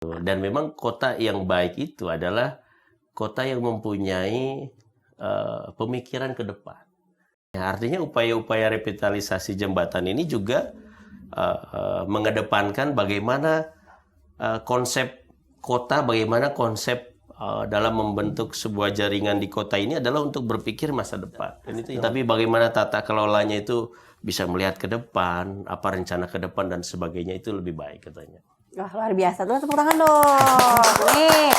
Dan memang kota yang baik itu adalah kota yang mempunyai pemikiran ke depan. Ya, artinya upaya-upaya revitalisasi jembatan ini juga mengedepankan bagaimana konsep kota, bagaimana konsep dalam membentuk sebuah jaringan di kota ini adalah untuk berpikir masa depan. Tapi bagaimana tata kelolanya itu bisa melihat ke depan, apa rencana ke depan dan sebagainya itu lebih baik katanya. Wah, luar biasa tuh, tepuk tangan dong. Nih.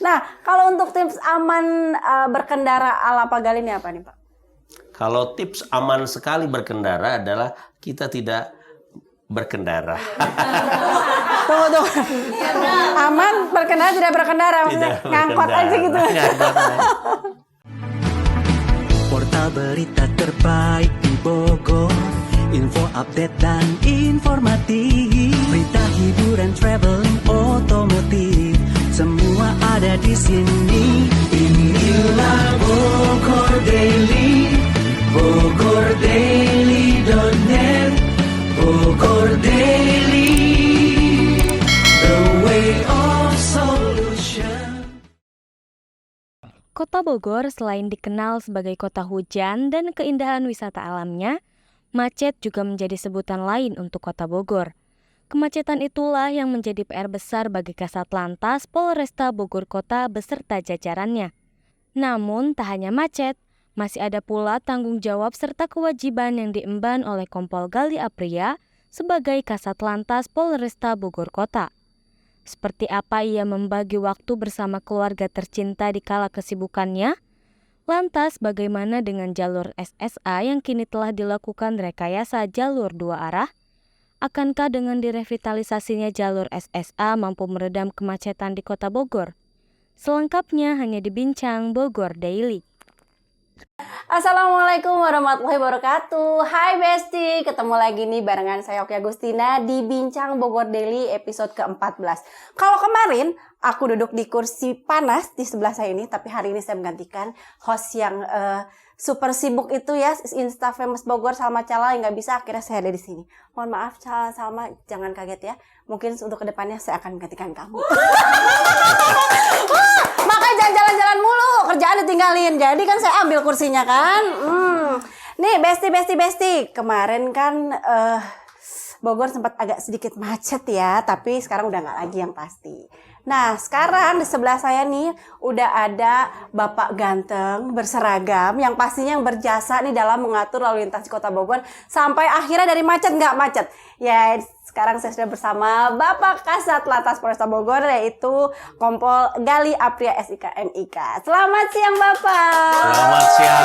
Nah, kalau untuk tips aman berkendara ala Pak Gali ini apa nih, Pak? Kalau tips aman sekali berkendara adalah kita tidak berkendara. Tunggu. Aman berkendara, tidak berkendara. Maksudnya ngangkot aja gitu. Portal berita terbaik di Bogor, info update dan informatif, berita hiburan, traveling, otomotif, semua ada di sini. Inilah Bogor Daily, bogordaily.net, Bogor Daily, the way of solution. Kota Bogor selain dikenal sebagai kota hujan dan keindahan wisata alamnya, macet juga menjadi sebutan lain untuk Kota Bogor. Kemacetan itulah yang menjadi PR besar bagi Kasatlantas Polresta Bogor Kota beserta jajarannya. Namun tak hanya macet, masih ada pula tanggung jawab serta kewajiban yang diemban oleh Kompol Gali Apria sebagai Kasatlantas Polresta Bogor Kota. Seperti apa ia membagi waktu bersama keluarga tercinta di kala kesibukannya? Lantas bagaimana dengan jalur SSA yang kini telah dilakukan rekayasa jalur 2 arah? Akankah dengan direvitalisasinya jalur SSA mampu meredam kemacetan di Kota Bogor? Selengkapnya hanya di Bincang Bogor Daily. Assalamualaikum warahmatullahi wabarakatuh. Hai Besti, ketemu lagi nih barengan saya Oki Agustina di Bincang Bogor Daily episode ke-14. Kalau kemarin aku duduk di kursi panas di sebelah saya ini, tapi hari ini saya menggantikan host yang super sibuk itu ya, Insta Famous Bogor Salma Cala yang nggak bisa, akhirnya saya ada di sini. Mohon maaf Salma, jangan kaget ya. Mungkin untuk kedepannya saya akan menggantikan kamu. Makanya jangan jalan-jalan mulu, kerjaan ditinggalin. Jadi kan saya ambil kursinya kan. Nih Besti. Kemarin kan Bogor sempat agak sedikit macet ya, tapi sekarang udah nggak lagi yang pasti. Nah, sekarang di sebelah saya nih udah ada Bapak ganteng berseragam yang pastinya yang berjasa nih dalam mengatur lalu lintas di Kota Bogor sampai akhirnya dari macet nggak macet. Ya, sekarang saya sudah bersama Bapak Kasatlantas Polresta Bogor yaitu Kompol Gali Apria SIK MIK. Selamat siang Bapak. Selamat siang.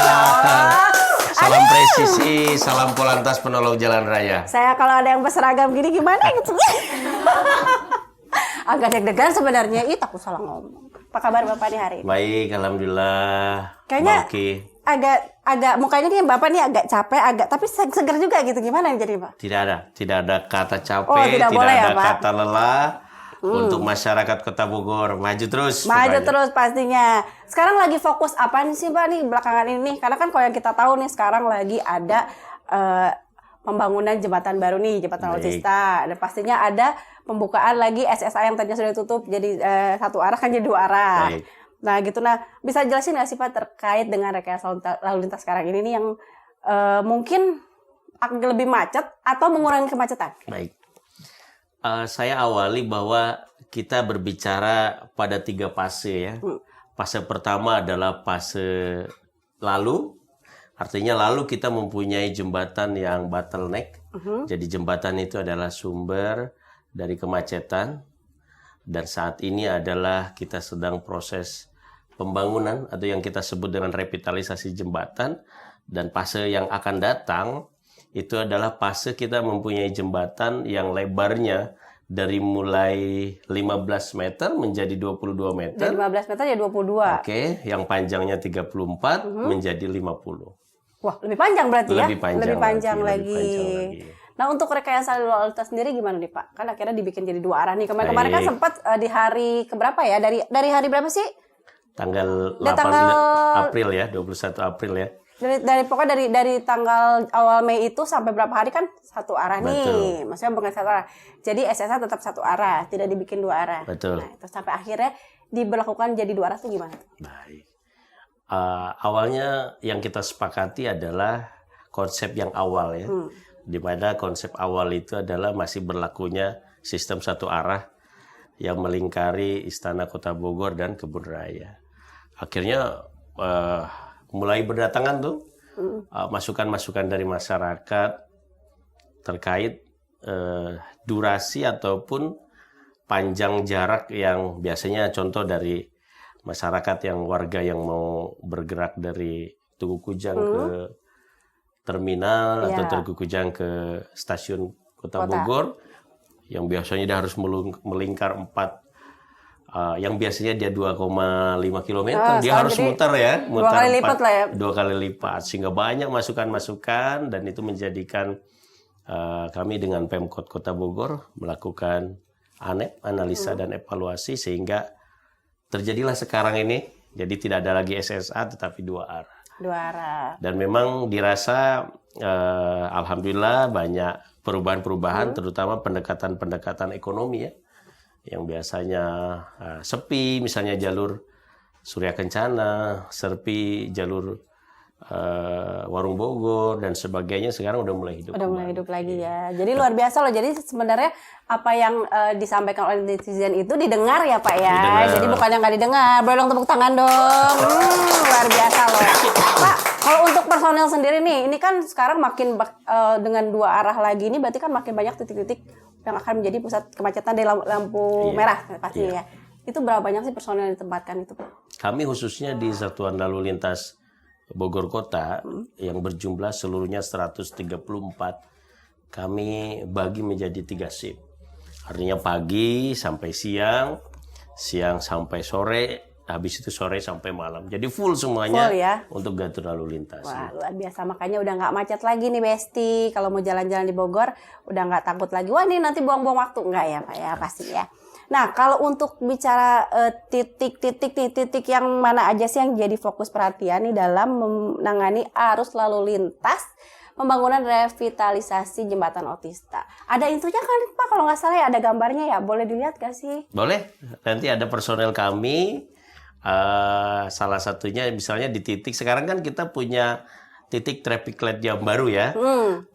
Salam presisi, salam Polantas penolong jalan raya. Saya kalau ada yang berseragam gini gimana gitu. Agak deg-degan sebenarnya, takut salah ngomong. Apa kabar Bapak nih hari ini? Baik, alhamdulillah. Kayaknya agak mukanya nih Bapak nih agak capek, tapi seger juga gitu. Gimana yang jadi Pak? Tidak ada kata capek, tidak boleh ada ya, Pak? kata lelah. Untuk masyarakat Kota Bogor, maju terus. Maju terus pastinya. Sekarang lagi fokus apa nih sih Pak nih belakangan ini? Karena kan kalau yang kita tahu nih sekarang lagi ada pembangunan jembatan baru nih, jembatan alutsista. Dan pastinya ada pembukaan lagi SSA yang tadinya sudah ditutup jadi satu arah kan jadi 2 arah. Baik. Nah gitu. Nah bisa jelasin nggak sih Pak terkait dengan rekayasa lalu lintas sekarang ini nih yang mungkin agak lebih macet atau mengurangi kemacetan? Baik. Saya awali bahwa kita berbicara pada 3 fase ya. Fase pertama adalah fase lalu. Artinya lalu kita mempunyai jembatan yang bottleneck. Jadi jembatan itu adalah sumber dari kemacetan. Dan saat ini adalah kita sedang proses pembangunan atau yang kita sebut dengan revitalisasi jembatan. Dan fase yang akan datang itu adalah fase kita mempunyai jembatan yang lebarnya dari mulai 15 meter menjadi 22 meter. Dari 15 meter ya 22. Oke, yang panjangnya 34 menjadi 50. Wah, lebih panjang berarti ya? Lebih panjang lagi. Nah, untuk rekayasa lalu lintas sendiri gimana nih Pak? Kan akhirnya dibikin jadi 2 arah nih. Kemarin kan sempat di hari keberapa ya? Dari hari berapa sih? Tanggal 8 April ya, 21 April ya. Pokoknya dari tanggal awal Mei itu sampai berapa hari kan satu arah nih. Betul. Maksudnya bukan satu arah. Jadi SSA tetap satu arah, tidak dibikin dua arah. Betul. Nah, itu sampai akhirnya diberlakukan jadi dua arah tuh gimana? Baik. Awalnya yang kita sepakati adalah konsep yang awal ya. Di mana konsep awal itu adalah masih berlakunya sistem satu arah yang melingkari Istana Kota Bogor dan Kebun Raya. Akhirnya mulai berdatangan tuh masukan-masukan dari masyarakat terkait durasi ataupun panjang jarak yang biasanya contoh dari masyarakat yang warga yang mau bergerak dari Tugu Kujang ke terminal atau Tugu Kujang ke stasiun Kota Bogor yang biasanya dia harus melingkar 4 yang biasanya dia 2,5 km dia harus muter ya, dua kali lipat lah ya. 2 kali lipat sehingga banyak masukan-masukan dan itu menjadikan kami dengan Pemkot Kota Bogor melakukan analisa dan evaluasi sehingga terjadilah sekarang ini. Jadi tidak ada lagi SSA tetapi dua arah. Dua arah. Dan memang dirasa alhamdulillah banyak perubahan-perubahan terutama pendekatan-pendekatan ekonomi ya. Yang biasanya sepi misalnya jalur Surya Kencana, sepi jalur Warung Bogor dan sebagainya sekarang udah mulai hidup. Udah mulai hidup lagi ya. Jadi luar biasa loh. Jadi sebenarnya apa yang disampaikan oleh netizen itu didengar ya Pak ya. Didengar. Jadi bukan yang nggak didengar. Boleh dong tepuk tangan dong. Luar biasa loh. Pak, kalau untuk personel sendiri nih, ini kan sekarang makin dengan dua arah lagi ini berarti kan makin banyak titik-titik yang akan menjadi pusat kemacetan di lampu merah pasti ya. Itu berapa banyak sih personel yang ditempatkan itu Pak? Kami khususnya di Satuan Lalu Lintas Bogor Kota yang berjumlah seluruhnya 134 kami bagi menjadi 3 shift. Artinya pagi sampai siang, siang sampai sore, habis itu sore sampai malam. Jadi full semuanya Full ya? untuk ngatur lalu lintas. Wah luar biasa, makanya udah nggak macet lagi nih Besti. Kalau mau jalan-jalan di Bogor udah nggak takut lagi. Wah ini nanti buang-buang waktu. Nggak ya Pak ya, pasti ya. Nah kalau untuk bicara titik yang mana aja sih yang jadi fokus perhatian nih dalam menangani arus lalu lintas pembangunan revitalisasi jembatan Otista. Ada infonya kan Pak, kalau nggak salah ya ada gambarnya ya, boleh dilihat gak sih? Boleh, nanti ada personel kami, salah satunya misalnya di titik, sekarang kan kita punya titik traffic light yang baru ya,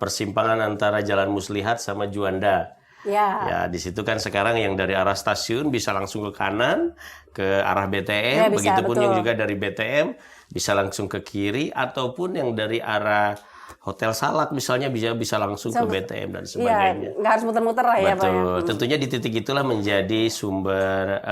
persimpangan antara Jalan Muslihat sama Juanda. Ya, di situ kan sekarang yang dari arah stasiun bisa langsung ke kanan, ke arah BTM, Ya, bisa, begitupun betul. yang juga dari BTM bisa langsung ke kiri, ataupun yang dari arah Hotel Salak misalnya bisa langsung ke BTM dan sebagainya. Iya, nggak harus muter-muter lah ya Pak ya. Betul. Tentunya di titik itulah menjadi sumber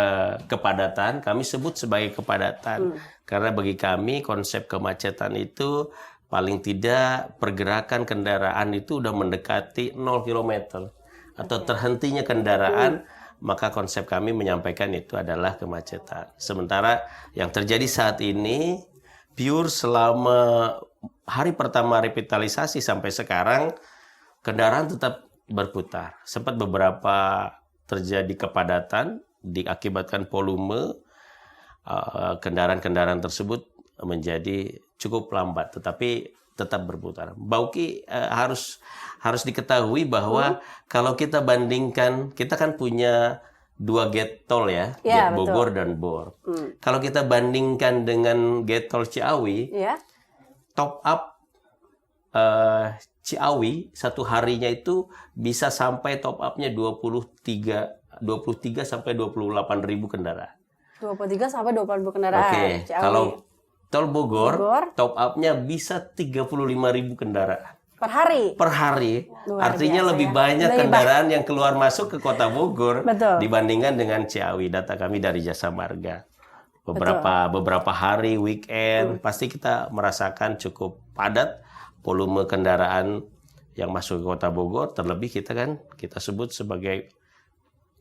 kepadatan. Kami sebut sebagai kepadatan. Karena bagi kami konsep kemacetan itu paling tidak pergerakan kendaraan itu udah mendekati 0 km. Atau terhentinya kendaraan, maka konsep kami menyampaikan itu adalah kemacetan. Sementara yang terjadi saat ini, pure selama hari pertama revitalisasi sampai sekarang, kendaraan tetap berputar. Sempat beberapa terjadi kepadatan, diakibatkan volume kendaraan-kendaraan tersebut menjadi cukup lambat, tetapi tetap berputar. Bauki harus diketahui bahwa kalau kita bandingkan, kita kan punya 2 gate tol ya, Ya, gate Bogor dan Bor. Kalau kita bandingkan dengan gate tol Ciawi, Iya. top up Ciawi satu harinya itu bisa sampai top up-nya 23 sampai 28 ribu kendaraan. 23 sampai 20 kendaraan. Oke, Ciawi. kalau tol Bogor, Bogor. top up-nya bisa 35 ribu kendaraan per hari. per hari. Luar Artinya biasa lebih ya. banyak Lebih kendaraan yang keluar masuk ke kota Bogor Betul. dibandingkan dengan Ciawi. Data kami dari Jasa Marga. Beberapa hari weekend pasti kita merasakan cukup padat volume kendaraan yang masuk ke kota Bogor. Terlebih kita sebut sebagai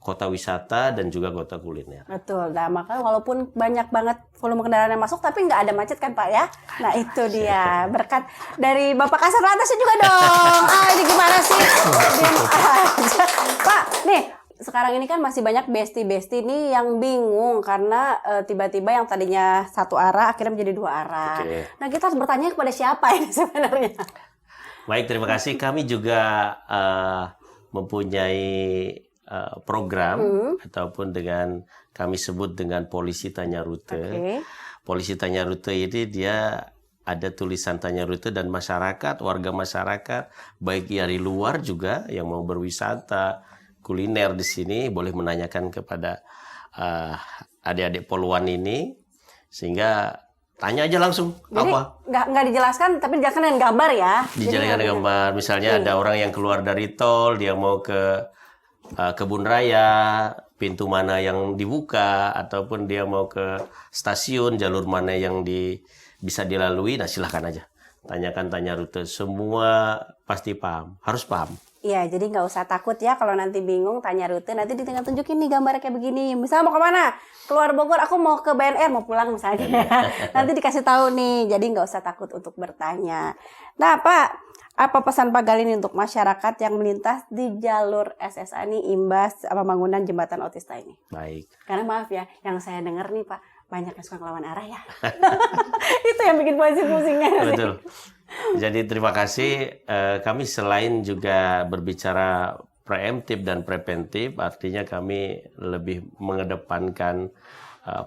kota wisata dan juga kota kuliner. Betul. Nah, maka walaupun banyak banget volume kendaraan yang masuk, tapi nggak ada macet kan Pak ya? Nah itu dia. Berkat dari Bapak Kasat Lantasnya juga dong. Ini gimana sih? Diam aja. Pak, nih sekarang ini kan masih banyak besti-besti nih yang bingung karena tiba-tiba yang tadinya satu arah akhirnya menjadi dua arah. Oke. Nah, kita harus bertanya kepada siapa ini sebenarnya? Baik, terima kasih. Kami juga mempunyai program ataupun dengan kami sebut dengan polisi tanya rute. Oke. Polisi tanya rute ini dia ada tulisan tanya rute dan masyarakat, warga masyarakat, baik dari luar juga yang mau berwisata, kuliner di sini boleh menanyakan kepada adik-adik Poluan ini, sehingga tanya aja langsung. Jadi apa nggak dijelaskan, tapi dijelaskan dengan gambar ya. dijalankan gambar. Misalnya ada orang yang keluar dari tol, dia mau ke kebun raya, pintu mana yang dibuka, ataupun dia mau ke stasiun, jalur mana yang bisa dilalui. Nah, silahkan aja tanyakan tanya rute, semua pasti paham, harus paham. Iya, jadi nggak usah takut ya kalau nanti bingung tanya rute, nanti tinggal tunjukin nih gambarnya kayak begini. Misal mau kemana? Keluar Bogor, aku mau ke BNR, mau pulang misalnya. Nanti dikasih tahu nih, jadi nggak usah takut untuk bertanya. Nah, Pak, apa pesan Pak Gali nih untuk masyarakat yang melintas di jalur SSA nih imbas pembangunan jembatan Otista ini? Baik. Karena maaf ya, yang saya dengar nih Pak, banyak yang suka ngelawan arah ya. Itu yang bikin pusing-pusingnya. Betul. Jadi terima kasih. Kami selain juga berbicara preemptif dan preventif, artinya kami lebih mengedepankan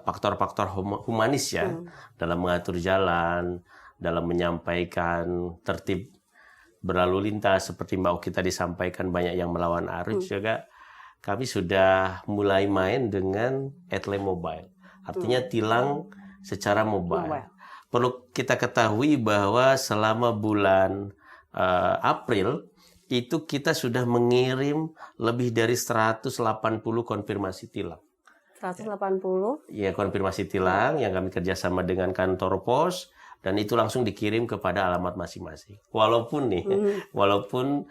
faktor-faktor humanis ya dalam mengatur jalan, dalam menyampaikan tertib berlalu lintas seperti Mbak Oki tadi sampaikan banyak yang melawan arus juga. Kami sudah mulai main dengan etle mobile, artinya tilang secara mobile. Perlu kita ketahui bahwa selama bulan April itu kita sudah mengirim lebih dari 180 konfirmasi tilang. 180? Ya, konfirmasi tilang yang kami kerjasama dengan kantor pos, dan itu langsung dikirim kepada alamat masing-masing. Walaupun walaupun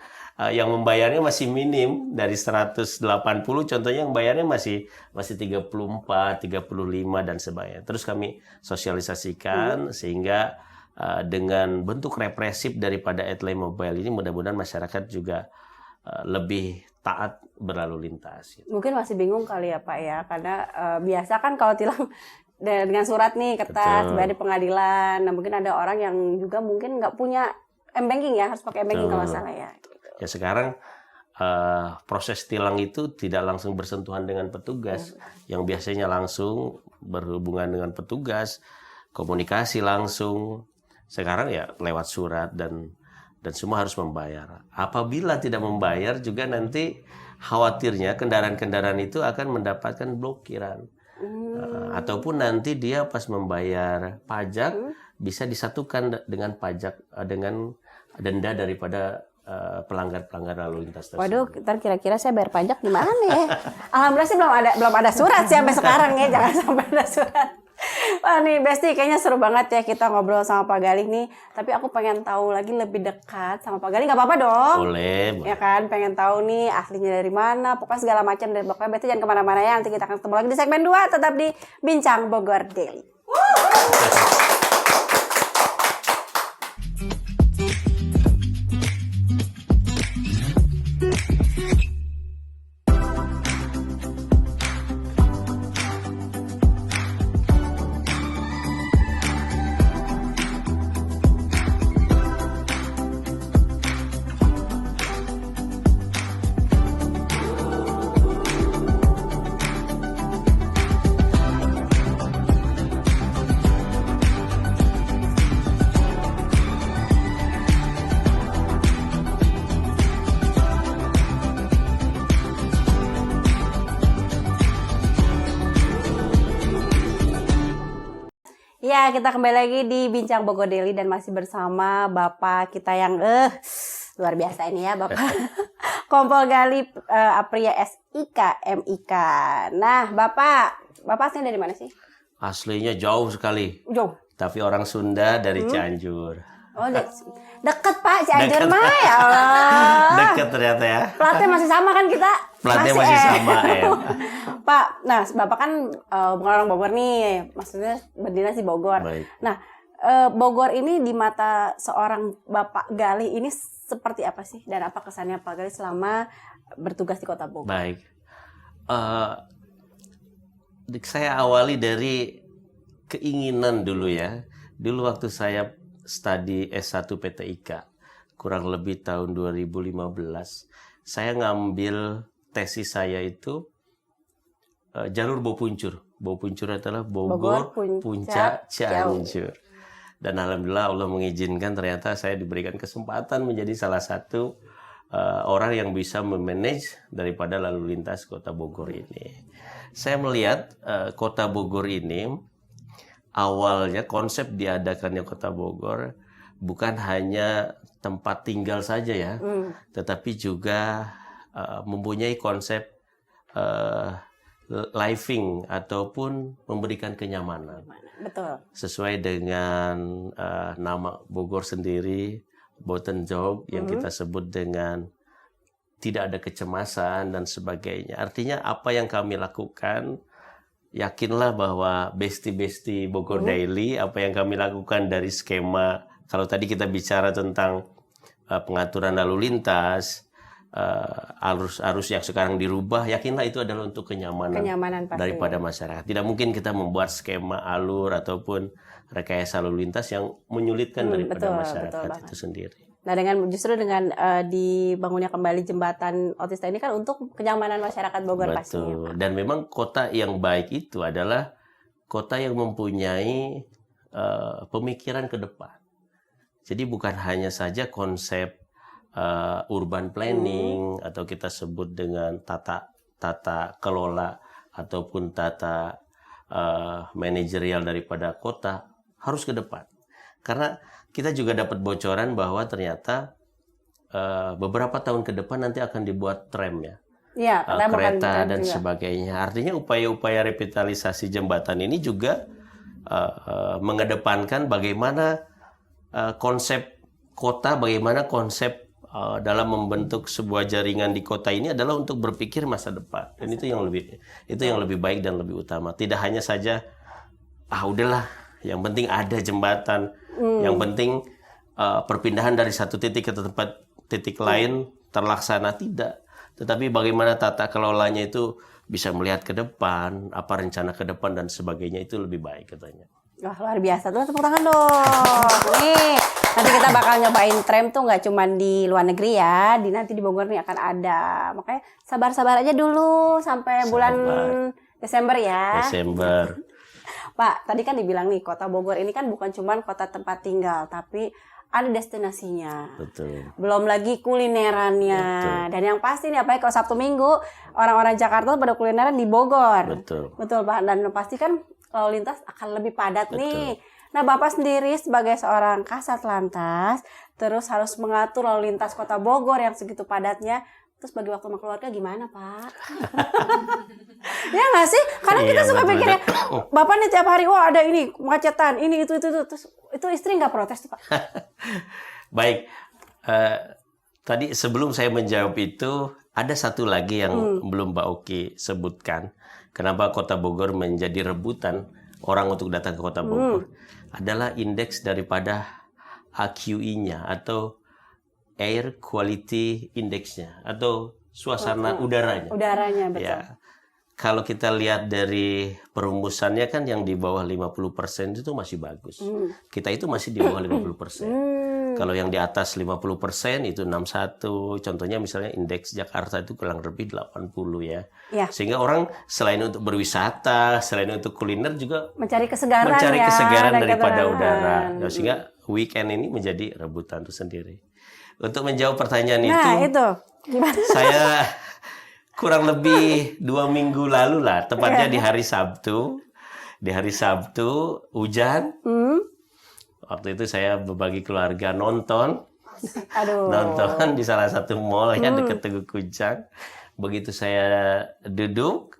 yang membayarnya masih minim dari 180, contohnya yang bayarnya masih 34, 35 dan sebagainya. Terus kami sosialisasikan sehingga dengan bentuk represif daripada etle mobile ini mudah-mudahan masyarakat juga lebih taat berlalu lintas. Mungkin masih bingung kali ya Pak ya, karena biasa kan kalau tilang dengan surat nih kertas bayar di pengadilan. Nah, mungkin ada orang yang juga mungkin nggak punya m-banking ya, harus pakai m-banking kalau salah ya. Gitu. Ya sekarang proses tilang itu tidak langsung bersentuhan dengan petugas, yang biasanya langsung berhubungan dengan petugas, komunikasi langsung. Sekarang ya lewat surat dan semua harus membayar. Apabila tidak membayar juga nanti khawatirnya kendaraan-kendaraan itu akan mendapatkan blokiran. Ataupun nanti dia pas membayar pajak bisa disatukan dengan pajak dengan denda daripada pelanggar-pelanggar lalu lintas tersebut. Waduh, ntar kira-kira saya bayar pajak gimana ya? Alhamdulillah sih belum ada surat sih sampai sekarang ya, jangan sampai ada surat. Wah nih Besti, kayaknya seru banget ya kita ngobrol sama Pak Gali nih. Tapi aku pengen tahu lagi lebih dekat sama Pak Gali, nggak apa-apa dong? Boleh. Ya kan, pengen tahu nih aslinya dari mana, pokoknya segala macam. Dan pokoknya Besti jangan kemana-mana ya, nanti kita akan ketemu lagi di segmen 2, tetap di Bincang Bogor Daily. Ya, kita kembali lagi di Bincang Bogor Daily dan masih bersama Bapak kita yang luar biasa ini ya, Bapak Kompol Gali Apria SIK MIK. Nah, Bapak aslinya dari mana sih? Aslinya jauh sekali. Jauh. Tapi orang Sunda dari Cianjur. Oh, deket Pak, Cianjur mah ya Allah. Deket ternyata ya. Platnya masih sama kan kita? Platnya masih sama ya. Pak, nah Bapak kan bukan orang Bogor nih, maksudnya berdinas di Bogor. Baik. Nah, Bogor ini di mata seorang Bapak Gali ini seperti apa sih? Dan apa kesannya Pak Gali selama bertugas di Kota Bogor? Baik. eh, saya awali dari keinginan dulu ya. Dulu waktu saya studi S1 PTIK, kurang lebih tahun 2015, saya ngambil tesis saya itu jalur Bopuncur. Bopuncur adalah Bogor, Puncak, Cianjur. Dan alhamdulillah Allah mengizinkan ternyata saya diberikan kesempatan menjadi salah satu orang yang bisa memanage daripada lalu lintas Kota Bogor ini. Saya melihat Kota Bogor ini awalnya konsep diadakannya Kota Bogor bukan hanya tempat tinggal saja ya, tetapi juga mempunyai konsep living ataupun memberikan kenyamanan. Betul. Sesuai dengan nama Bogor sendiri, Botenjog, yang kita sebut dengan tidak ada kecemasan dan sebagainya. Artinya apa yang kami lakukan, yakinlah bahwa Besti Bogor Daily, apa yang kami lakukan dari skema, kalau tadi kita bicara tentang pengaturan lalu lintas, arus yang sekarang dirubah, yakinlah itu adalah untuk kenyamanan pasti. daripada masyarakat. Tidak mungkin kita membuat skema alur ataupun rekayasa lalu lintas yang menyulitkan daripada masyarakat itu sendiri. Nah, justru dengan dibangunnya kembali jembatan otista ini kan untuk kenyamanan masyarakat Bogor pastinya. Pak. Dan memang kota yang baik itu adalah kota yang mempunyai pemikiran ke depan. Jadi bukan hanya saja konsep urban planning atau kita sebut dengan tata kelola ataupun tata manajerial daripada kota harus ke depan. Karena kita juga dapat bocoran bahwa ternyata beberapa tahun ke depan nanti akan dibuat tram ya. Ya, kereta dan sebagainya. Artinya upaya-upaya revitalisasi jembatan ini juga mengedepankan bagaimana konsep kota, bagaimana konsep dalam membentuk sebuah jaringan di kota ini adalah untuk berpikir masa depan. Dan itu yang lebih baik dan lebih utama. Tidak hanya saja udahlah, yang penting ada jembatan, yang penting perpindahan dari satu titik ke titik lain terlaksana, tidak. Tetapi bagaimana tata kelolanya itu bisa melihat ke depan, apa rencana ke depan dan sebagainya, itu lebih baik katanya. Wah, luar biasa tuh, tepuk tangan dong. Nih, nanti kita bakal nyobain tram tuh nggak cuma di luar negeri ya, nanti di Bogor nih akan ada. Makanya sabar-sabar aja dulu sampai bulan Desember ya. Desember. Pak, tadi kan dibilang nih Kota Bogor ini kan bukan cuma kota tempat tinggal, tapi ada destinasinya. Betul. Belum lagi kulinerannya. Betul. Dan yang pasti nih, apalagi kalau Sabtu Minggu, orang-orang Jakarta pada kulineran di Bogor. Betul. Betul, Pak. Dan pasti kan lalu lintas akan lebih padat. Betul. Nih. Nah, Bapak sendiri sebagai seorang Kasat Lantas, terus harus mengatur lalu lintas Kota Bogor yang segitu padatnya, terus bagi waktu sama keluarga gimana, Pak? Ya nggak sih? Karena kita suka pikirnya, Bapak nih tiap hari, wah ada ini, kemacetan, ini, itu. Terus itu istri nggak protes tuh, Pak? Baik. Tadi sebelum saya menjawab itu, ada satu lagi yang belum Mbak Oki sebutkan. Kenapa Kota Bogor menjadi rebutan orang untuk datang ke Kota Bogor? Adalah indeks daripada AQI-nya atau Air Quality Index-nya atau suasana udaranya. Udaranya, betul. Ya. Kalau kita lihat dari perumusannya kan yang di bawah 50% itu masih bagus. Kita itu masih di bawah 50%. Kalau yang di atas 50% itu 61. Contohnya misalnya indeks Jakarta itu kurang lebih 80 ya. Sehingga orang selain untuk berwisata, selain untuk kuliner juga mencari kesegaran daripada udara. Nah, sehingga weekend ini menjadi rebutan itu sendiri. Untuk menjawab pertanyaan itu gimana? Saya kurang lebih 2 minggu lalu lah, tepatnya di hari Sabtu. Di hari Sabtu hujan. Waktu itu saya berbagi keluarga nonton di salah satu mall ya dekat Teguh Kujang. Begitu saya duduk,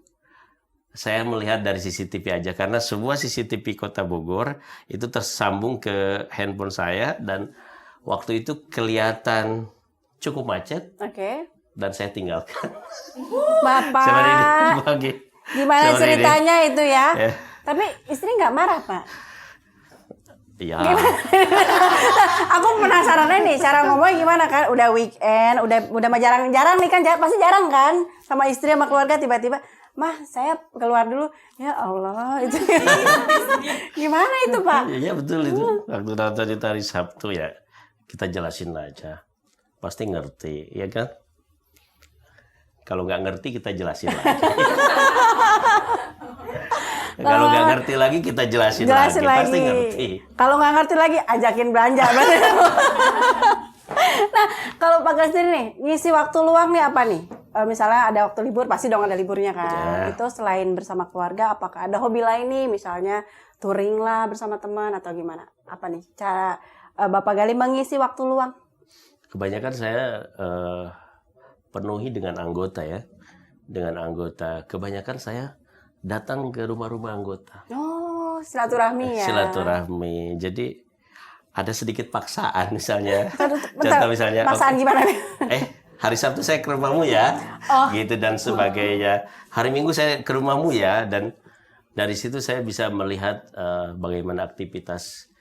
saya melihat dari CCTV aja karena semua CCTV Kota Bogor itu tersambung ke handphone saya dan waktu itu kelihatan cukup macet. Dan saya tinggalkan. Bapak, gimana ceritanya itu ya? Tapi istri nggak marah, Pak? Ya. Aku penasaran nih cara ngomong gimana kan? Udah weekend, udah jarang nih kan, pasti jarang kan? Sama istri sama keluarga tiba-tiba, Mah saya keluar dulu. Ya Allah, itu gimana itu Pak? Iya betul itu. Waktu nonton itu hari Sabtu ya, kita jelasin aja. Pasti ngerti, ya kan? Kalau nggak ngerti kita jelasin lagi. Kalau nggak ngerti lagi kita jelasin lagi. Pasti ngerti. Kalau nggak ngerti lagi ajakin belanja. Nah, kalau Pak Gas sendiri nih, ngisi waktu luang nih apa nih? Misalnya ada waktu libur, pasti dong ada liburnya kan. Ya. Itu selain bersama keluarga, apakah ada hobi lain nih? Misalnya touring lah bersama teman atau gimana? Apa nih cara Bapak Gali mengisi waktu luang? Kebanyakan saya penuhi dengan anggota ya. Dengan anggota. Kebanyakan saya datang ke rumah-rumah anggota. Oh, silaturahmi ya. Silaturahmi. Jadi ada sedikit paksaan misalnya. Bentar, Contoh misalnya. paksaan gimana nih? Hari Sabtu saya ke rumahmu ya. Gitu dan sebagainya. Hari Minggu saya ke rumahmu ya. Dan dari situ saya bisa melihat bagaimana aktivitas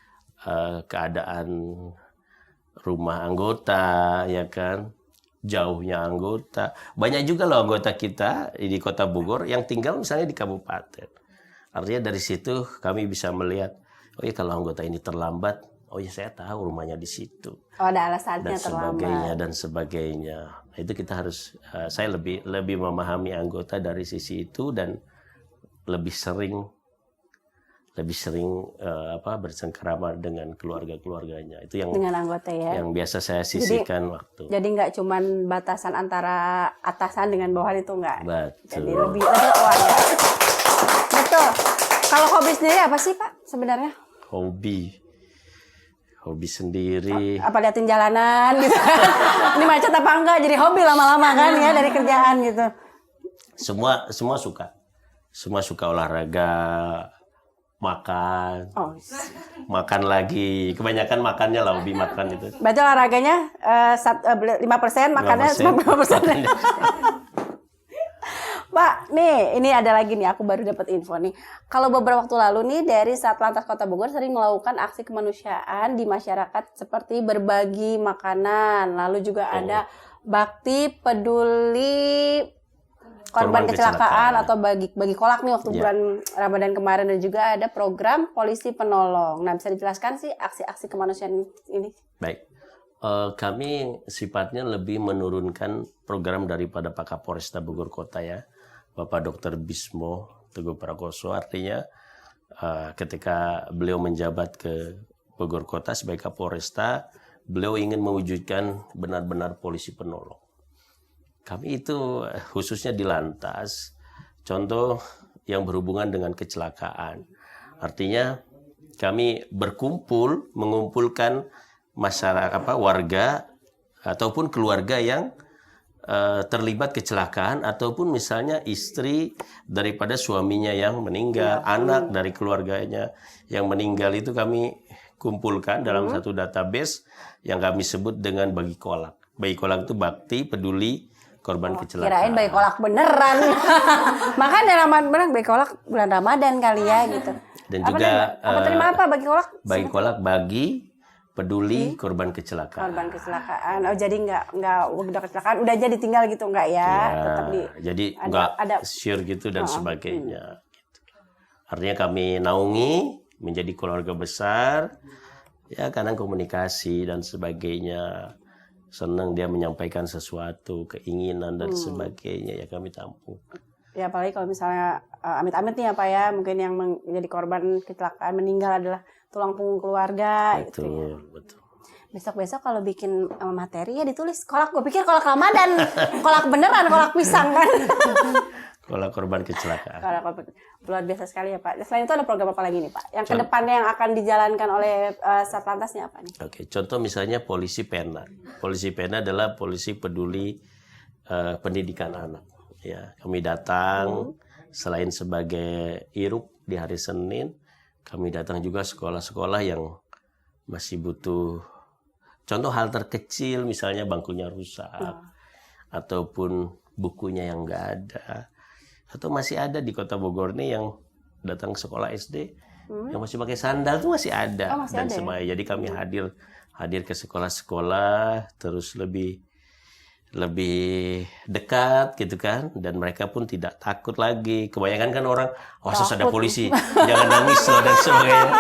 keadaan rumah anggota, ya kan, jauhnya anggota. Banyak juga loh anggota kita di Kota Bogor yang tinggal misalnya di kabupaten. Artinya dari situ kami bisa melihat, oh ya kalau anggota ini terlambat, oh ya saya tahu rumahnya di situ. Oh, ada alasannya Dan sebagainya dan sebagainya. Nah, itu kita harus, saya lebih memahami anggota dari sisi itu dan lebih sering bersengkrama dengan keluarganya. Itu yang dengan anggota ya. yang biasa saya sisihkan waktu. Jadi nggak cuman batasan antara atasan dengan bawahan itu nggak. Betul. Jadi lebih wah ya. Betul. Kalau hobi sendiri apa sih Pak sebenarnya? Hobi sendiri. Apa liatin jalanan gitu. Ini macet apa enggak? Jadi hobi lama-lama kan ya dari kerjaan gitu. Semua suka. Semua suka olahraga, makan. Oh. Makan lagi. Kebanyakan makannya lah, hobi makan itu. Berarti olahraganya 5%, makannya 95%. Pak, nih ini ada lagi nih, aku baru dapat info nih. Kalau beberapa waktu lalu nih dari Satlantas Kota Bogor sering melakukan aksi kemanusiaan di masyarakat seperti berbagi makanan, lalu juga ada bakti peduli korban kecelakaan atau bagi kolak nih waktu bulan Ramadan kemarin, dan juga ada program polisi penolong. Nah, bisa dijelaskan sih aksi-aksi kemanusiaan ini? Baik. Kami sifatnya lebih menurunkan program daripada Pak Kapolresta Bogor Kota ya, Bapak Dr. Bismo Teguh Prakoso. Artinya ketika beliau menjabat ke Bogor Kota sebagai Kapolresta, beliau ingin mewujudkan benar-benar polisi penolong. Kami itu khususnya di Lantas, contoh yang berhubungan dengan kecelakaan. Artinya kami mengumpulkan masyarakat, warga ataupun keluarga yang terlibat kecelakaan, ataupun misalnya istri daripada suaminya yang meninggal, anak dari keluarganya yang meninggal, itu kami kumpulkan dalam satu database yang kami sebut dengan bagi kolak. Bagi kolak itu bakti peduli korban kecelakaan. Kirain bagi kolak beneran. Makanya Ramadan bagi kolak bulan Ramadan kali ya gitu. Dan juga terima apa bagi kolak? Bagi kolak bagi peduli korban kecelakaan. Korban kecelakaan. Oh, jadi nggak udah kecelakaan udah jadi tinggal gitu nggak ya? Tetap jadi nggak sure gitu dan sebagainya. Gitu. Artinya kami naungi menjadi keluarga besar, ya kadang komunikasi dan sebagainya. Senang dia menyampaikan sesuatu, keinginan dan sebagainya, ya kami tampung. Ya apalagi kalau misalnya amit-amit nih apa ya, mungkin yang menjadi korban kecelakaan meninggal adalah tulang punggung keluarga. Betul, gitu ya. betul. Besok-besok kalau bikin materi ya ditulis kolak. Gue pikir kolak Ramadan, kolak beneran, kolak pisang kan. Kolak korban kecelakaan. Luar biasa sekali ya Pak. Selain itu ada program apa lagi nih Pak? Yang kedepannya yang akan dijalankan oleh Satlantasnya apa nih? Oke, contoh misalnya Polisi Pena. Polisi Pena adalah polisi peduli pendidikan anak. Ya, kami datang selain sebagai iruk di hari Senin, kami datang juga sekolah-sekolah yang masih butuh. Contoh hal terkecil misalnya bangkunya rusak, ataupun bukunya yang nggak ada. Atau masih ada di Kota Bogor nih yang datang ke sekolah SD yang masih pakai sandal tuh masih ada. Dan semuanya. Jadi kami hadir ke sekolah-sekolah, terus lebih lebih dekat gitu kan, dan mereka pun tidak takut lagi. Kebanyakan kan orang, sus ada polisi, jangan nangis loh dan sebagainya.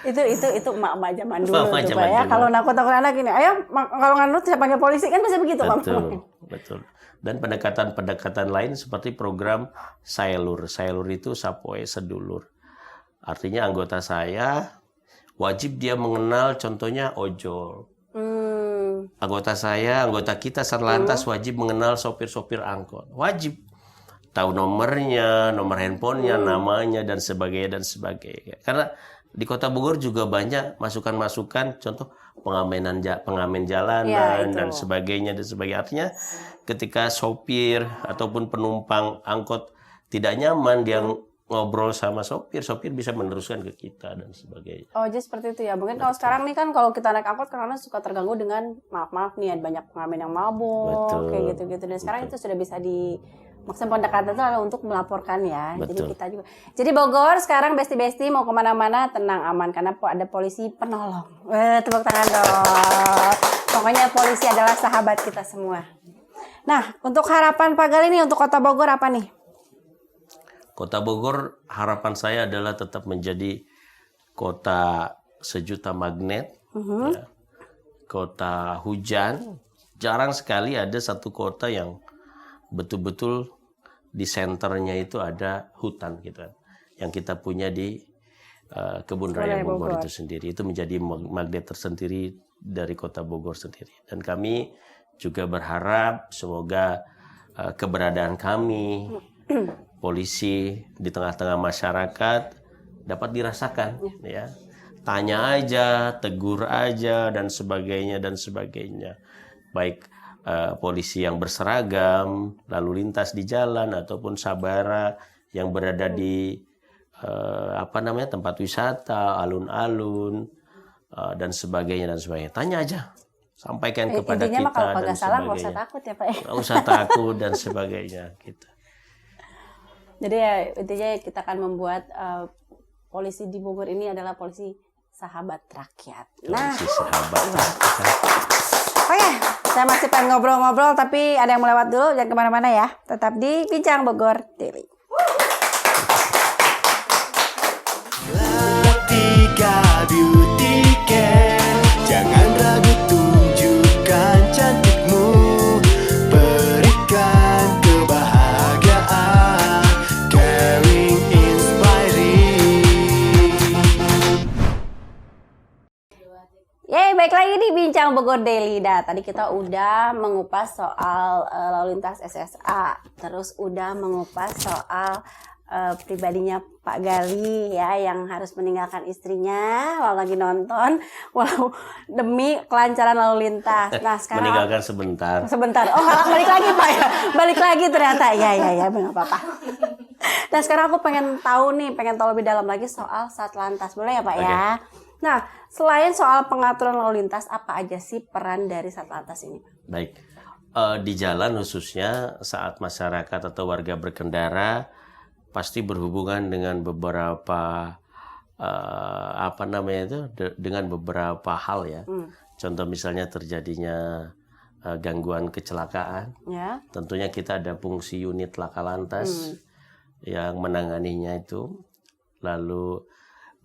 Itu emak-emak zaman dulu Emak-emak tuh zaman Pak ya. dulu. Kalau nakut-nakut anak ini, ayo kalau nggak nurut saya panggil polisi, kan bisa begitu Pak. Betul. Dan pendekatan-pendekatan lain seperti program Sailur. Sailur itu Sapoe Sedulur. Artinya anggota saya wajib dia mengenal contohnya ojol. Anggota kita Satlantas wajib mengenal sopir-sopir angkot. Wajib. Tahu nomornya, nomor handphonenya, namanya, dan sebagainya. Karena di Kota Bogor juga banyak masukan-masukan, contoh pengamen jalanan, dan sebagainya. Artinya ketika sopir ataupun penumpang angkot tidak nyaman, dia ngobrol sama sopir bisa meneruskan ke kita dan sebagainya. Oh, jadi seperti itu ya. Mungkin kalau sekarang nih kan kalau kita naik angkot karena suka terganggu dengan maaf nih ada banyak pengamen yang mabuk kayak gitu-gitu. Dan sekarang itu sudah bisa maksudnya pendekatan itu adalah untuk melaporkan ya. Betul. Jadi kita juga. Jadi Bogor sekarang besti-besti mau kemana-mana tenang aman karena ada polisi penolong. Tepuk tangan dong. Pokoknya polisi adalah sahabat kita semua. Nah, untuk harapan Pak Gali nih untuk Kota Bogor apa nih? Kota Bogor harapan saya adalah tetap menjadi kota sejuta magnet, ya. Kota hujan. Jarang sekali ada satu kota yang betul-betul di senternya itu ada hutan gitu kan. Yang kita punya di Kebun Raya Bogor itu sendiri. Itu menjadi magnet tersendiri dari Kota Bogor sendiri. Dan kami juga berharap semoga keberadaan kami polisi di tengah-tengah masyarakat dapat dirasakan ya. Tanya aja, tegur aja dan sebagainya. Baik polisi yang berseragam lalu lintas di jalan ataupun sabara yang berada di tempat wisata, alun-alun dan sebagainya. Tanya aja. Sampaikan kepada intinya kita kalau dan nggak salah sebagainya. nggak usah takut ya Pak. Nggak usah takut dan sebagainya gitu. Jadi ya intinya kita akan membuat polisi di Bogor ini adalah polisi sahabat rakyat. Polisi sahabat. Oke, saya masih pengen ngobrol-ngobrol tapi ada yang melewat dulu, jangan kemana-mana ya. Tetap di Bincang Bogor Daily. Latika Beauty Care, jangan ragu tunjukkan cantikmu, berikan kebahagiaan, caring, inspiring. Yeay, baik lagi di Bincang Bogor Daily. Dah, tadi kita udah mengupas soal lalu lintas SSA, terus udah mengupas soal pribadinya Pak Gali ya yang harus meninggalkan istrinya walau lagi nonton, walau demi kelancaran lalu lintas. Nah sekarang Meninggalkan sebentar. Oh balik lagi Pak ya, balik lagi ternyata ya nggak apa-apa. Nah sekarang aku pengen tahu lebih dalam lagi soal Satlantas, boleh ya Pak ya? Nah selain soal pengaturan lalu lintas, apa aja sih peran dari Satlantas ini? Baik, di jalan khususnya saat masyarakat atau warga berkendara pasti berhubungan dengan beberapa dengan beberapa hal ya. Contoh misalnya terjadinya gangguan kecelakaan. Ya. Tentunya kita ada fungsi unit laka lantas yang menanganinya itu. Lalu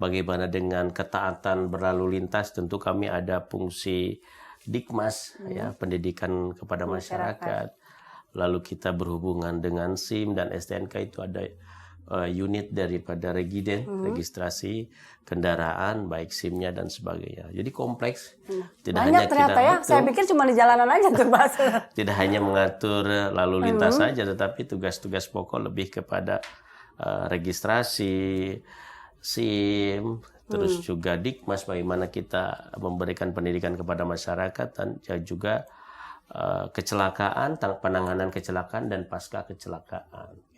bagaimana dengan ketaatan berlalu lintas? Tentu kami ada fungsi Dikmas ya, pendidikan kepada masyarakat. Lalu kita berhubungan dengan SIM dan STNK, itu ada unit daripada regiden, registrasi kendaraan, baik SIM-nya dan sebagainya. Jadi kompleks. Tidak Banyak hanya ternyata ya, saya pikir cuma di jalanan aja tuh Mas. Tidak hanya mengatur lalu lintas saja, tetapi tugas-tugas pokok lebih kepada registrasi, SIM, terus juga Dikmas, bagaimana kita memberikan pendidikan kepada masyarakat, dan juga kecelakaan, penanganan kecelakaan dan pasca kecelakaan.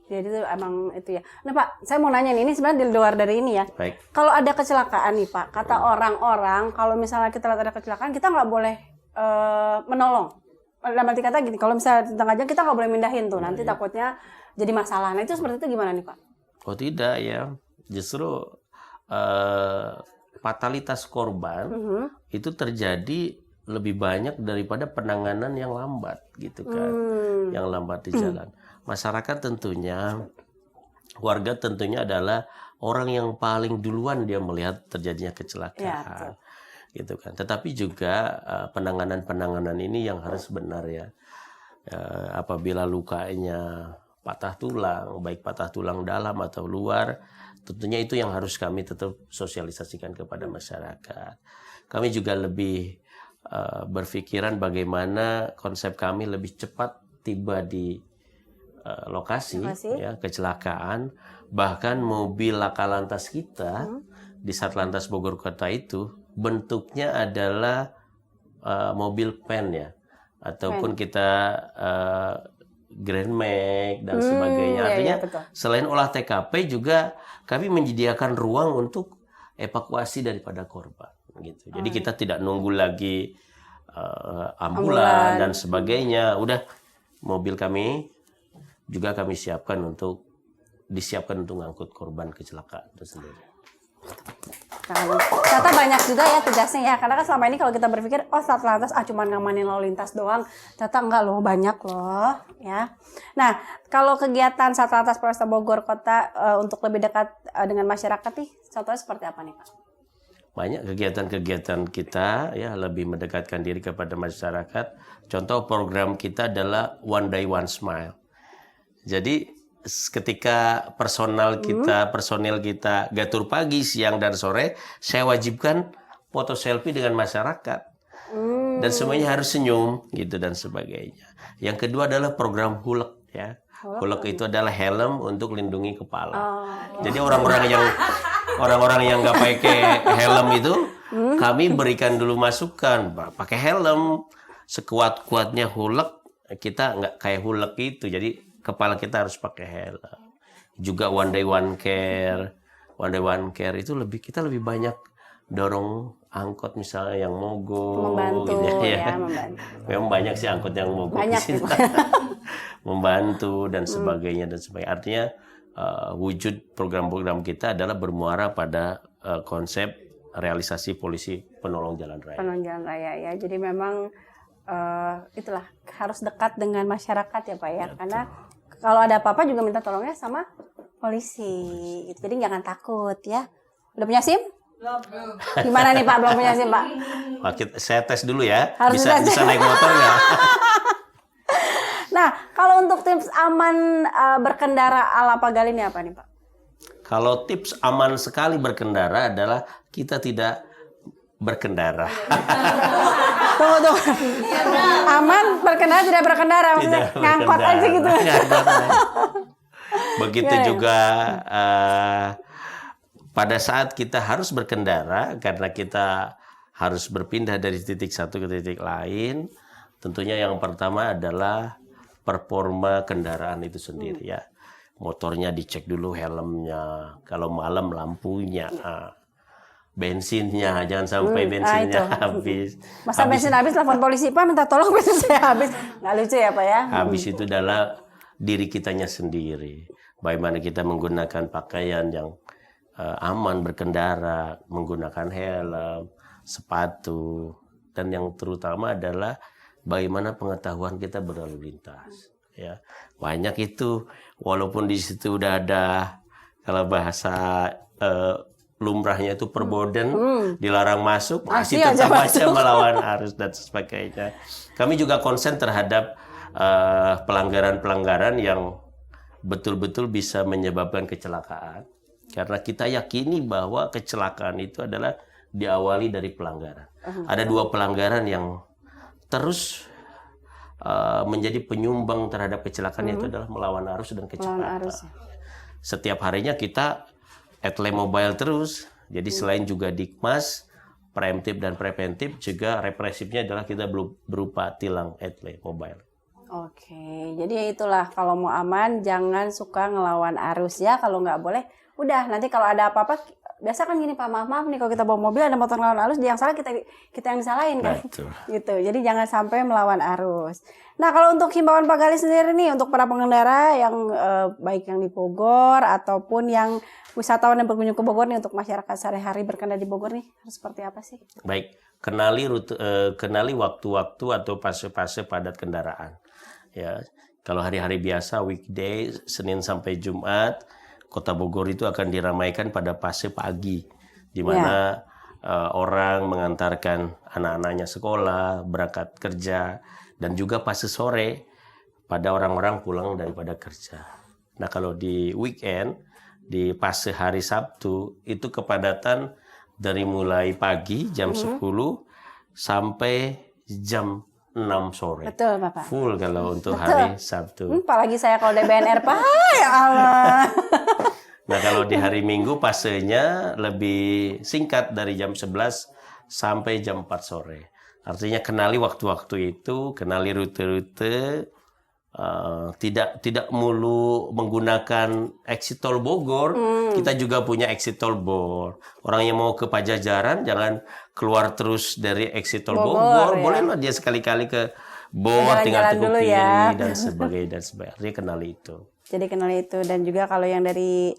Jadi itu emang itu ya. Nah Pak, saya mau nanya nih, ini sebenarnya di luar dari ini ya. Baik. Kalau ada kecelakaan nih Pak, kata orang-orang kalau misalnya kita lihat ada kecelakaan, kita nggak boleh menolong. Dalam arti kata gini, kalau misalnya tentang aja kita nggak boleh mindahin tuh, nanti takutnya jadi masalah. Nah itu seperti itu gimana nih Pak? Oh tidak ya, justru fatalitas korban itu terjadi lebih banyak daripada penanganan yang lambat gitu kan, yang lambat di jalan. Masyarakat tentunya, warga tentunya adalah orang yang paling duluan dia melihat terjadinya kecelakaan, gitu kan. Tetapi juga penanganan ini yang harus benar ya. Apabila lukanya patah tulang, baik patah tulang dalam atau luar, tentunya itu yang harus kami tetap sosialisasikan kepada masyarakat. Kami juga lebih berpikiran bagaimana konsep kami lebih cepat tiba di lokasi ya kecelakaan. Bahkan mobil laka lantas kita di Satlantas Bogor Kota itu bentuknya adalah mobil pen ya, ataupun kita Grand Mag dan sebagainya. Artinya selain olah TKP juga kami menyediakan ruang untuk evakuasi daripada korban gitu. Jadi kita tidak nunggu lagi ambulan dan sebagainya. Udah mobil kami juga kami disiapkan untuk ngangkut korban kecelakaan itu sendiri. Ternyata banyak juga ya tugasnya ya, karena kan selama ini kalau kita berpikir Satlantas cuma ngamanin lalu lintas doang, ternyata enggak loh, banyak loh ya. Nah, kalau kegiatan Satlantas Polres Bogor Kota untuk lebih dekat dengan masyarakat nih, contohnya seperti apa nih Pak? Banyak kegiatan-kegiatan kita ya lebih mendekatkan diri kepada masyarakat. Contoh program kita adalah One Day One Smile. Jadi ketika personil kita gatur pagi, siang dan sore, saya wajibkan foto selfie dengan masyarakat. Dan semuanya harus senyum gitu dan sebagainya. Yang kedua adalah program hulek ya. Hulek itu adalah helm untuk lindungi kepala. Jadi orang-orang yang nggak pakai helm itu kami berikan dulu masukan, pakai helm, sekuat-kuatnya hulek, kita nggak kayak hulek itu. Jadi kepala kita harus pakai helm. Juga One Day One Care. One Day One Care itu kita lebih banyak dorong angkot misalnya yang mogok. Membantu gitu ya, membantu. Memang banyak sih angkot yang mogok. Banyak di sini. Membantu dan sebagainya dan sebagainya. Artinya wujud program-program kita adalah bermuara pada konsep realisasi polisi penolong jalan raya. Penolong jalan raya ya. Jadi memang itulah harus dekat dengan masyarakat ya Pak ya. Karena kalau ada apa-apa juga minta tolongnya sama polisi. Jadi jangan takut ya. Udah punya SIM? Belum. Gimana nih Pak, belum punya SIM Pak? Saya tes dulu ya. Harus bisa naik motor nggak? Nah, kalau untuk tips aman berkendara ala Pak Gali ini apa nih Pak? Kalau tips aman sekali berkendara adalah kita tidak berkendara. Tunggu. Aman berkendara tidak berkendara, maksudnya ngangkot aja gitu. Begitu juga pada saat kita harus berkendara, karena kita harus berpindah dari titik satu ke titik lain, tentunya yang pertama adalah performa kendaraan itu sendiri ya. Motornya dicek dulu, helmnya, kalau malam lampunya, bensinnya, jangan sampai bensinnya habis. Masa bensin habis telepon polisi, Pak minta tolong bensin saya habis. Nggak lucu ya Pak ya? Habis itu adalah diri kitanya sendiri. Bagaimana kita menggunakan pakaian yang aman berkendara, menggunakan helm, sepatu, dan yang terutama adalah bagaimana pengetahuan kita berlalu lintas. Ya, banyak itu, walaupun di situ udah ada, kalau bahasa lumrahnya itu perboden, dilarang masuk, masih tetap aja melawan arus dan sebagainya. Kami juga konsen terhadap pelanggaran-pelanggaran yang betul-betul bisa menyebabkan kecelakaan. Karena kita yakini bahwa kecelakaan itu adalah diawali dari pelanggaran. Ada dua pelanggaran yang terus menjadi penyumbang terhadap kecelakaan, yaitu adalah melawan arus dan kecepatan. Setiap harinya kita etle mobile terus. Jadi selain juga dikmas, preemptif dan preventif, juga represifnya adalah kita berupa tilang etle mobile. Oke, jadi itulah kalau mau aman jangan suka ngelawan arus ya. Kalau nggak boleh Udah, nanti kalau ada apa-apa, biasa kan gini Pak, maaf nih kalau kita bawa mobil ada motor lawan arus, yang salah kita yang disalahin kan. Betul. Gitu. Jadi jangan sampai melawan arus. Nah, kalau untuk himbauan Pak Gali sendiri nih untuk para pengendara yang baik yang di Bogor ataupun yang wisatawan yang berkunjung ke Bogor nih, untuk masyarakat sehari-hari berkendara di Bogor nih harus seperti apa sih? Baik, kenali waktu-waktu atau fase-fase padat kendaraan. Ya, kalau hari-hari biasa weekday Senin sampai Jumat, Kota Bogor itu akan diramaikan pada fase pagi, di mana orang mengantarkan anak-anaknya sekolah, berangkat kerja, dan juga fase sore pada orang-orang pulang daripada kerja. Nah, kalau di weekend, di fase hari Sabtu, itu kepadatan dari mulai pagi jam 10 sampai jam 6 sore. Betul, Bapak. Full kalau untuk hari Sabtu. Apalagi saya kalau DBNR, Pak, ya Allah. Nah, kalau di hari Minggu fasenya lebih singkat dari jam 11 sampai jam 4 sore. Artinya kenali waktu-waktu itu, kenali rute-rute, tidak mulu menggunakan exit tol Bogor. Kita juga punya exit tol Bor. Orang yang mau ke Pajajaran jangan keluar terus dari exit tol Bogor. Bolehlah dia sekali-kali ke Bor, tinggal tekuk kiri dan sebagainya. Artinya kenali itu. Jadi kenali itu, dan juga kalau yang dari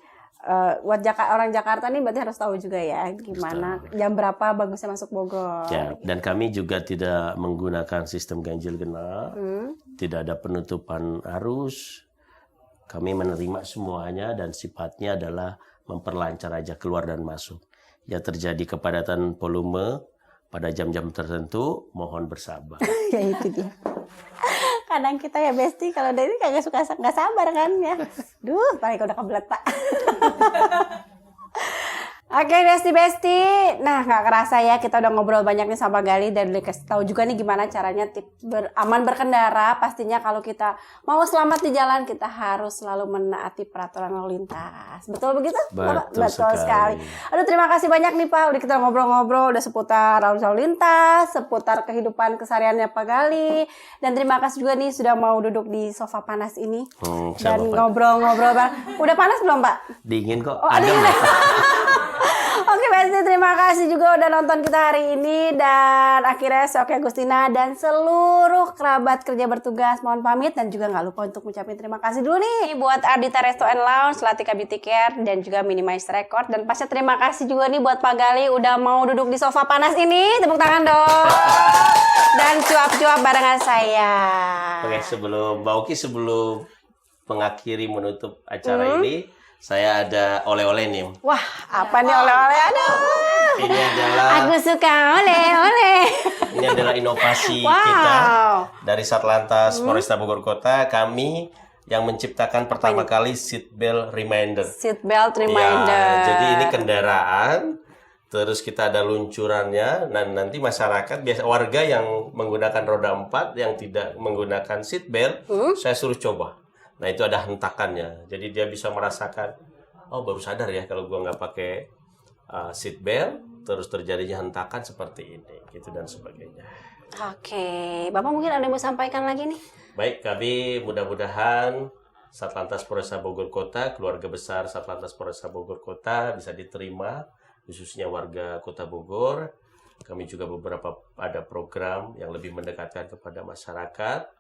buat orang Jakarta nih berarti harus tahu juga ya gimana jam berapa bagusnya masuk Bogor. Ya, dan kami juga tidak menggunakan sistem ganjil genap, tidak ada penutupan arus. Kami menerima semuanya dan sifatnya adalah memperlancar aja keluar dan masuk. Ya, terjadi kepadatan volume pada jam-jam tertentu, mohon bersabar. Ya itu dia. Kadang kita ya Besti kalau dari kagak suka nggak sabar kan ya. Duh, paling udah kebelet Pak. Oke Besti. Nah, nggak kerasa ya kita udah ngobrol banyak nih sama Gali dan udah kasih tahu juga nih gimana caranya aman berkendara. Pastinya kalau kita mau selamat di jalan kita harus selalu menaati peraturan lalu lintas. Betul begitu? Betul sekali. Aduh, terima kasih banyak nih Pak. Udah kita ngobrol-ngobrol udah seputar lalu lintas, seputar kehidupan kesehariannya Pak Gali. Dan terima kasih juga nih sudah mau duduk di sofa panas ini dan ngobrol-ngobrol. Udah panas belum Pak? Dingin kok. Adem. Oke Besti, terima kasih juga udah nonton kita hari ini. Dan akhirnya saya Oki Agustina dan seluruh kerabat kerja bertugas mohon pamit. Dan juga gak lupa untuk mengucapkan terima kasih dulu nih buat Ardita Resto and Lounge, Latika Beauty Care, dan juga Minimize Record. Dan pasti terima kasih juga nih buat Pak Gali udah mau duduk di sofa panas ini. Tepuk tangan dong. Dan cuap-cuap barengan saya. Oke, sebelum mengakhiri menutup acara ini, saya ada oleh-oleh nih. Wah, apa nih oleh-oleh? Aduh. Ini adalah Aku suka oleh-oleh. Ini adalah inovasi kita dari Satlantas Polresta Bogor Kota. Kami yang menciptakan pertama kali seatbelt reminder. Seatbelt reminder. Ya, jadi ini kendaraan, terus kita ada luncurannya. Dan nanti masyarakat, warga yang menggunakan roda 4 yang tidak menggunakan seatbelt, saya suruh coba. Nah, itu ada hentakannya. Jadi dia bisa merasakan, oh baru sadar ya kalau gua nggak pakai seatbelt, terus terjadinya hentakan seperti ini, gitu dan sebagainya. Oke, Bapak mungkin ada yang mau sampaikan lagi nih? Baik, kami mudah-mudahan Satlantas Polresta Bogor Kota, keluarga besar Satlantas Polresta Bogor Kota bisa diterima, khususnya warga Kota Bogor. Kami juga ada program yang lebih mendekatkan kepada masyarakat.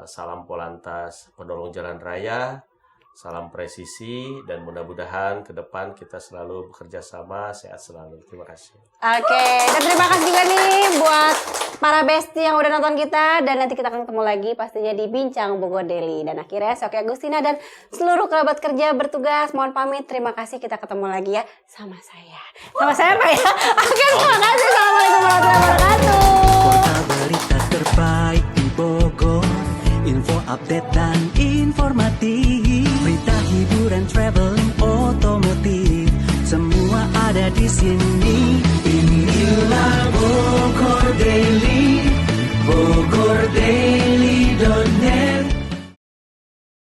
Salam Polantas Penolong Jalan Raya, salam presisi, dan mudah-mudahan ke depan kita selalu bekerja sama, sehat selalu. Terima kasih. Oke, dan terima kasih juga nih buat para Besti yang udah nonton kita, dan nanti kita akan ketemu lagi pastinya di Bincang Bogor Daily. Dan akhirnya saya Oki Agustina dan seluruh kerabat kerja bertugas mohon pamit. Terima kasih, kita ketemu lagi ya sama saya. Sama saya Pak ya. Oke, terima kasih. Assalamualaikum warahmatullahi wabarakatuh. Kota berita terbaik di Bogor, info update dan informatif, berita hiburan, traveling, otomotif, semua ada di sini.